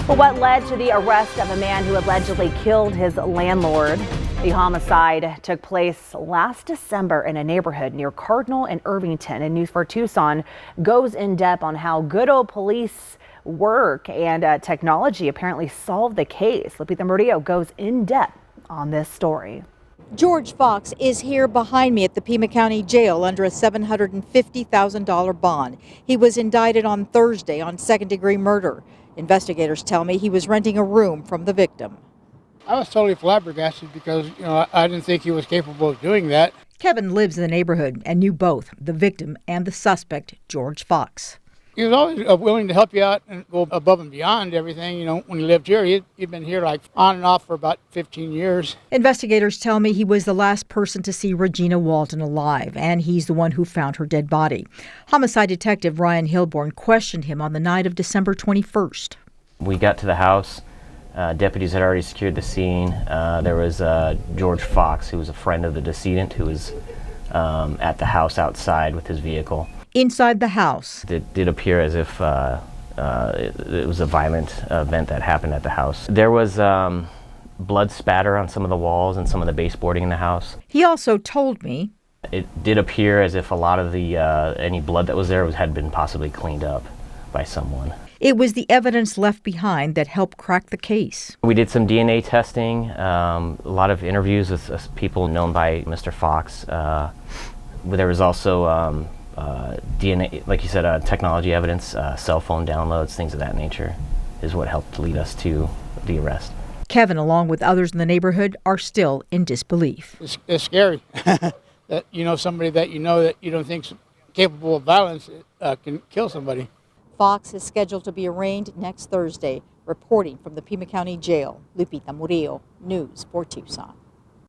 Well, what led to the arrest of a man who allegedly killed his landlord? The homicide took place last December in a neighborhood near Cardinal and Irvington. And News 4 Tucson goes in depth on how good old police work and technology apparently solved the case. Lupita Murillo goes in depth on this story. George Fox is here behind me at the Pima County Jail under a $750,000 bond. He was indicted on Thursday on second-degree murder. Investigators tell me he was renting a room from the victim. I was totally flabbergasted because, I didn't think he was capable of doing that. Kevin lives in the neighborhood and knew both the victim and the suspect, George Fox. He was always willing to help you out and go above and beyond everything. When he lived here, he'd been here like on and off for about 15 years. Investigators tell me he was the last person to see Regina Walton alive, and he's the one who found her dead body. Homicide detective Ryan Hilborn questioned him on the night of December 21st. We got to the house. Deputies had already secured the scene. There was George Fox, who was a friend of the decedent, who was at the house outside with his vehicle. Inside the house, It did appear as if it was a violent event that happened at the house. There was blood spatter on some of the walls and some of the baseboarding in the house. he also told me It did appear as if a lot of the any blood that was there had been possibly cleaned up by someone. it was the evidence left behind that helped crack the case. We did some DNA testing, a lot of interviews with people known by Mr. Fox. There was also DNA, like you said, technology evidence, cell phone downloads, things of that nature is what helped lead us to the arrest. Kevin, along with others in the neighborhood, are still in disbelief. It's scary that somebody that that you don't think's capable of violence can kill somebody. Fox is scheduled to be arraigned next Thursday. Reporting from the Pima County Jail, Lupita Murillo, News 4 Tucson.